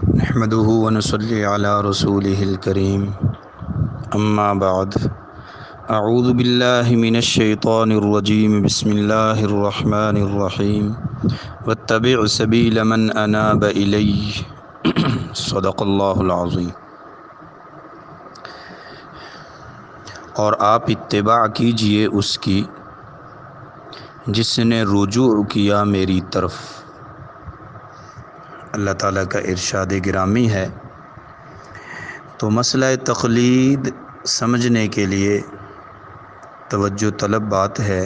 نحمده ونصلي على رسوله الكريم اما بعد اعوذ بالله من الشيطان الرجيم بسم الله الرحمن الرحيم واتبع سبيل من اناب الي صدق اللہ العظیم۔ اور آپ اتباع کیجئے اس کی جس نے رجوع کیا میری طرف۔ اللہ تعالیٰ کا ارشاد گرامی ہے۔ تو مسئلہ تقلید سمجھنے کے لیے توجہ طلب بات ہے،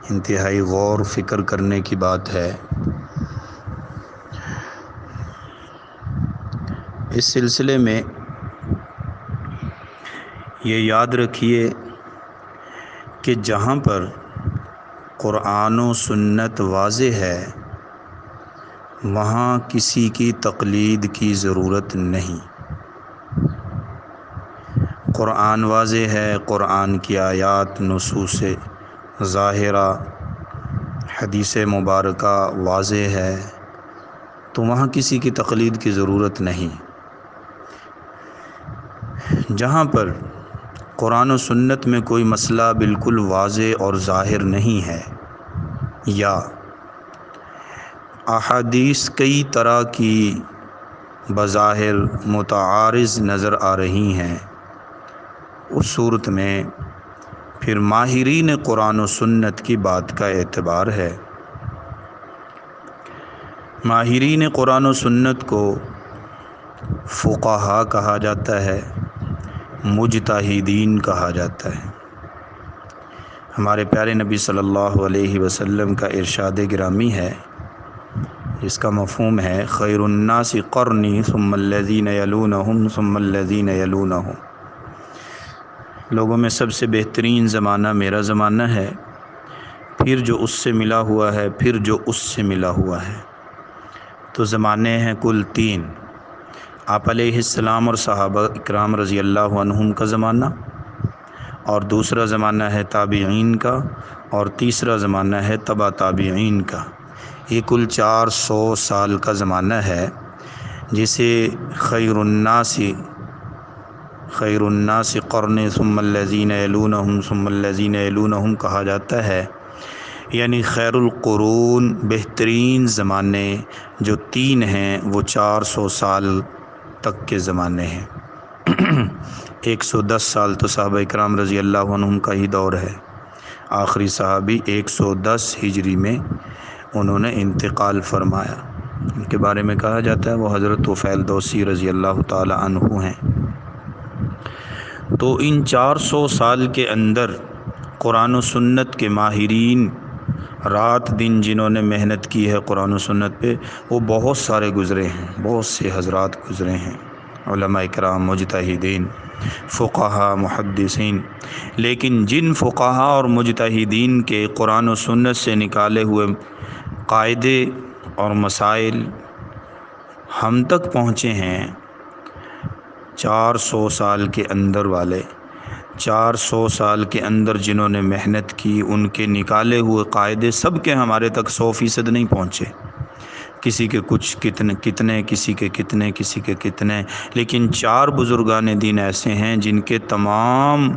انتہائی غور و فکر کرنے کی بات ہے۔ اس سلسلے میں یہ یاد رکھیے کہ جہاں پر قرآن و سنت واضح ہے وہاں کسی کی تقلید کی ضرورت نہیں۔ قرآن واضح ہے، قرآن کی آیات نصوص ظاہرہ حدیث مبارکہ واضح ہے، تو وہاں کسی کی تقلید کی ضرورت نہیں۔ جہاں پر قرآن و سنت میں کوئی مسئلہ بالکل واضح اور ظاہر نہیں ہے یا احادیث کئی طرح کی بظاہر متعارض نظر آ رہی ہیں، اس صورت میں پھر ماہرین قرآن و سنت کی بات کا اعتبار ہے۔ ماہرین قرآن و سنت کو فقہا کہا جاتا ہے، مجتہدین کہا جاتا ہے۔ ہمارے پیارے نبی صلی اللہ علیہ وسلم کا ارشاد گرامی ہے جس کا مفہوم ہے خیر الناس قرنی ثم الذین یلونہم ثم الذین یلونہم۔ لوگوں میں سب سے بہترین زمانہ میرا زمانہ ہے، پھر جو اس سے ملا ہوا ہے، پھر جو اس سے ملا ہوا ہے۔ تو زمانے ہیں کل تین، آپ علیہ السلام اور صحابہ اکرام رضی اللہ عنہم کا زمانہ، اور دوسرا زمانہ ہے تابعین کا، اور تیسرا زمانہ ہے تبع تابعین کا۔ یہ کل 400 سال کا زمانہ ہے جسے خیر الناس قرن ثم الذین یلونہم ثم الذین یلونہم کہا جاتا ہے، یعنی خیر القرون بہترین زمانے جو تین ہیں وہ 400 سال تک کے زمانے ہیں۔ 110 سال تو صحابہ اکرام رضی اللہ عنہم کا ہی دور ہے، آخری صحابی 110 ہجری میں انہوں نے انتقال فرمایا۔ ان کے بارے میں کہا جاتا ہے وہ حضرت طفیل دوسی رضی اللہ تعالی عنہ ہیں۔ تو ان 400 سال کے اندر قرآن و سنت کے ماہرین رات دن جنہوں نے محنت کی ہے قرآن و سنت پہ، وہ بہت سارے گزرے ہیں، بہت سے حضرات گزرے ہیں، علماء کرام، مجتہدین، فقہا، محدثین۔ لیکن جن فقہا اور مجتہدین کے قرآن و سنت سے نکالے ہوئے قاعدے اور مسائل ہم تک پہنچے ہیں، 400 سال کے اندر والے، 400 سال کے اندر جنہوں نے محنت کی، ان کے نکالے ہوئے قاعدے سب کے ہمارے تک 100% نہیں پہنچے، کسی کے کچھ کتنے کسی کے کتنے، لیکن 4 بزرگان دین ایسے ہیں جن کے تمام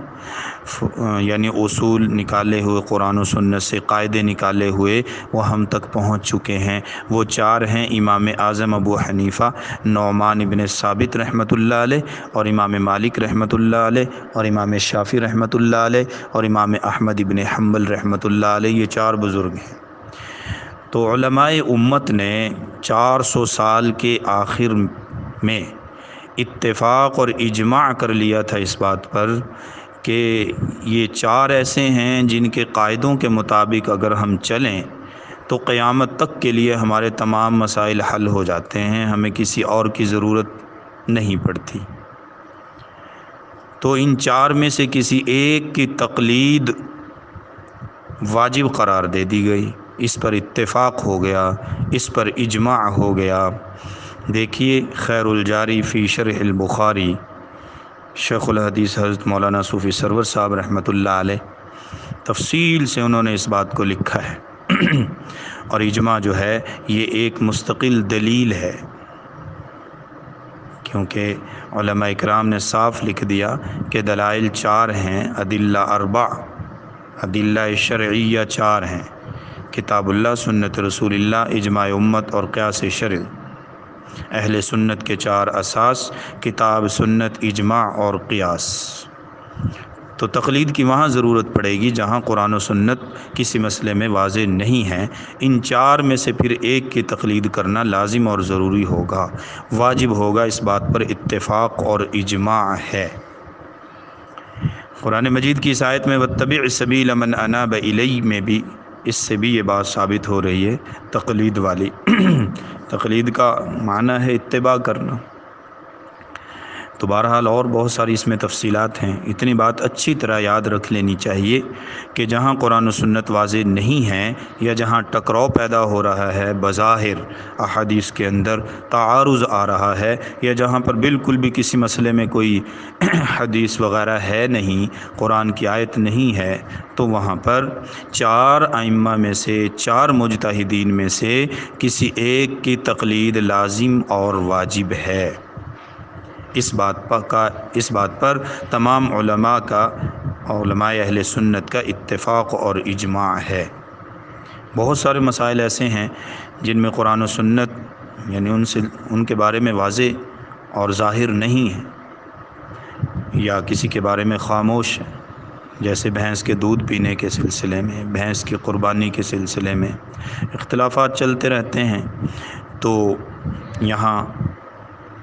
یعنی اصول نکالے ہوئے قرآن و سنت سے، قاعدے نکالے ہوئے وہ ہم تک پہنچ چکے ہیں۔ وہ 4 ہیں امام اعظم ابو حنیفہ، نعمان بن ثابت رحمۃ اللہ علیہ، اور امام مالک رحمۃ اللہ علیہ، اور امام شافعی رحمۃ اللہ علیہ، اور امام احمد بن حنبل رحمۃ اللہ علیہ۔ یہ 4 بزرگ ہیں۔ تو علماء امت نے 400 سال کے آخر میں اتفاق اور اجماع کر لیا تھا اس بات پر کہ یہ 4 ایسے ہیں جن کے قاعدوں کے مطابق اگر ہم چلیں تو قیامت تک کے لیے ہمارے تمام مسائل حل ہو جاتے ہیں، ہمیں کسی اور کی ضرورت نہیں پڑتی۔ تو ان 4 میں سے کسی ایک کی تقلید واجب قرار دے دی گئی، اس پر اتفاق ہو گیا، اس پر اجماع ہو گیا۔ دیکھیے خیر الجاری فی شرح البخاری، شیخ الحدیث حضرت مولانا صوفی سرور صاحب رحمۃ اللہ علیہ تفصیل سے انہوں نے اس بات کو لکھا ہے اور اجماع جو ہے یہ ایک مستقل دلیل ہے کیونکہ علماء اکرام نے صاف لکھ دیا کہ دلائل 4 ہیں، ادلہ اربع، ادلہ شرعیہ 4 ہیں، کتاب اللہ، سنت رسول اللہ، اجماع امت اور قیاس شرعی۔ اہل سنت کے 4 اساس، کتاب، سنت، اجماع اور قیاس۔ تو تقلید کی وہاں ضرورت پڑے گی جہاں قرآن و سنت کسی مسئلے میں واضح نہیں ہیں۔ ان 4 میں سے پھر ایک کی تقلید کرنا لازم اور ضروری ہوگا، واجب ہوگا، اس بات پر اتفاق اور اجماع ہے۔ قرآن مجید کی اس آیت میں وَاتَّبِعْ سَبِيلَ مَنْ أَنَابَ إِلَيَّ میں بھی اس سے بھی یہ بات ثابت ہو رہی ہے تقلید والی۔ تقلید کا معنی ہے اتباع کرنا۔ تو بہرحال اور بہت ساری اس میں تفصیلات ہیں۔ اتنی بات اچھی طرح یاد رکھ لینی چاہیے کہ جہاں قرآن و سنت واضح نہیں ہیں یا جہاں ٹکراؤ پیدا ہو رہا ہے، بظاہر احادیث کے اندر تعارض آ رہا ہے، یا جہاں پر بالکل بھی کسی مسئلے میں کوئی حدیث وغیرہ ہے نہیں، قرآن کی آیت نہیں ہے، تو وہاں پر 4 ائمہ میں سے، 4 مجتہدین میں سے کسی ایک کی تقلید لازم اور واجب ہے۔ اس بات پر تمام علماء اہل سنت کا اتفاق اور اجماع ہے۔ بہت سارے مسائل ایسے ہیں جن میں قرآن و سنت یعنی ان کے بارے میں واضح اور ظاہر نہیں ہے، یا کسی کے بارے میں خاموش ہے، جیسے بھینس کے دودھ پینے کے سلسلے میں، بھینس کی قربانی کے سلسلے میں اختلافات چلتے رہتے ہیں۔ تو یہاں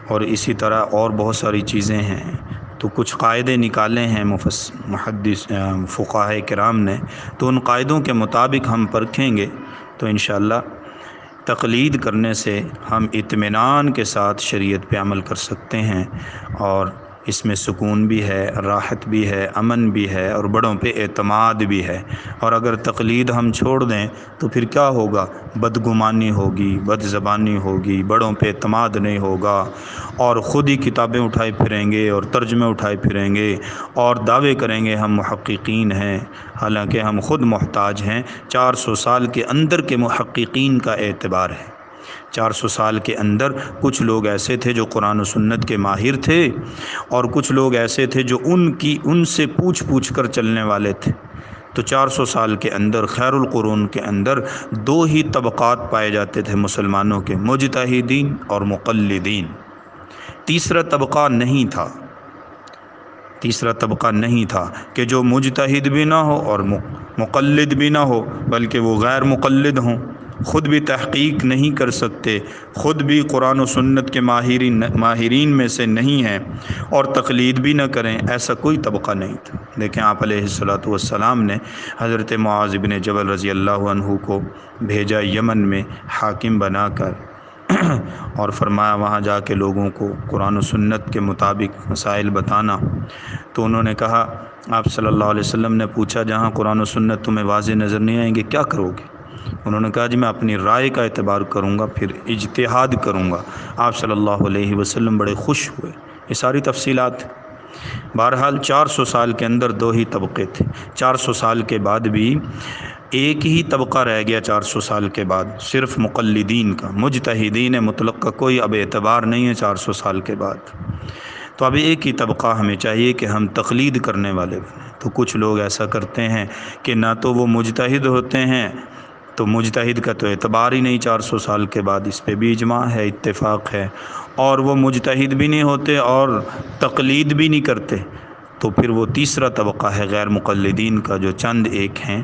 اور اسی طرح اور بہت ساری چیزیں ہیں، تو کچھ قاعدے نکالے ہیں محدث فقہاء کرام نے، تو ان قاعدوں کے مطابق ہم پرکھیں گے تو انشاءاللہ تقلید کرنے سے ہم اطمینان کے ساتھ شریعت پہ عمل کر سکتے ہیں، اور اس میں سکون بھی ہے، راحت بھی ہے، امن بھی ہے، اور بڑوں پہ اعتماد بھی ہے۔ اور اگر تقلید ہم چھوڑ دیں تو پھر کیا ہوگا؟ بدگمانی ہوگی، بد زبانی ہوگی، بڑوں پہ اعتماد نہیں ہوگا، اور خود ہی کتابیں اٹھائے پھریں گے اور ترجمے اٹھائے پھریں گے اور دعوے کریں گے ہم محققین ہیں، حالانکہ ہم خود محتاج ہیں۔ 400 سال کے اندر کے محققین کا اعتبار ہے۔ 400 سال کے اندر کچھ لوگ ایسے تھے جو قرآن و سنت کے ماہر تھے، اور کچھ لوگ ایسے تھے جو ان سے پوچھ کر چلنے والے تھے۔ تو 400 سال کے اندر خیر القرون کے اندر 2 ہی طبقات پائے جاتے تھے مسلمانوں کے، مجتہدین اور مقلدین۔ تیسرا طبقہ نہیں تھا کہ جو مجتہد بھی نہ ہو اور مقلد بھی نہ ہو، بلکہ وہ غیر مقلد ہوں، خود بھی تحقیق نہیں کر سکتے، خود بھی قرآن و سنت کے ماہرین میں سے نہیں ہیں، اور تقلید بھی نہ کریں، ایسا کوئی طبقہ نہیں تھا۔ دیکھیں آپ علیہ الصلوۃ والسلام نے حضرت معاذ بن جبل رضی اللہ عنہ کو بھیجا یمن میں حاکم بنا کر، اور فرمایا وہاں جا کے لوگوں کو قرآن و سنت کے مطابق مسائل بتانا۔ تو انہوں نے کہا، آپ صلی اللہ علیہ وسلم نے پوچھا جہاں قرآن و سنت تمہیں واضح نظر نہیں آئیں گے کیا کرو گے؟ انہوں نے کہا جی میں اپنی رائے کا اعتبار کروں گا، پھر اجتہاد کروں گا۔ آپ صلی اللہ علیہ وسلم بڑے خوش ہوئے۔ یہ ساری تفصیلات۔ بہرحال 400 سال کے اندر 2 ہی طبقے تھے، 400 سال کے بعد بھی ایک ہی طبقہ رہ گیا۔ 400 سال کے بعد صرف مقلدین کا، مجتہدین مطلق کا کوئی اب اعتبار نہیں ہے 400 سال کے بعد۔ تو اب ایک ہی طبقہ ہمیں چاہیے کہ ہم تقلید کرنے والے بنیں۔ تو کچھ لوگ ایسا کرتے ہیں کہ نہ تو وہ مجتہد ہوتے ہیں، تو مجتہد کا تو اعتبار ہی نہیں 400 سال کے بعد، اس پہ بھی اجماع ہے، اتفاق ہے، اور وہ مجتہد بھی نہیں ہوتے اور تقلید بھی نہیں کرتے، تو پھر وہ تیسرا طبقہ ہے غیر مقلدین کا، جو چند ایک ہیں۔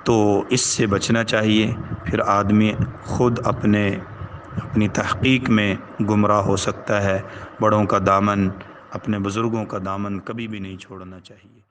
تو اس سے بچنا چاہیے، پھر آدمی خود اپنی تحقیق میں گمراہ ہو سکتا ہے۔ بڑوں کا دامن، اپنے بزرگوں کا دامن کبھی بھی نہیں چھوڑنا چاہیے۔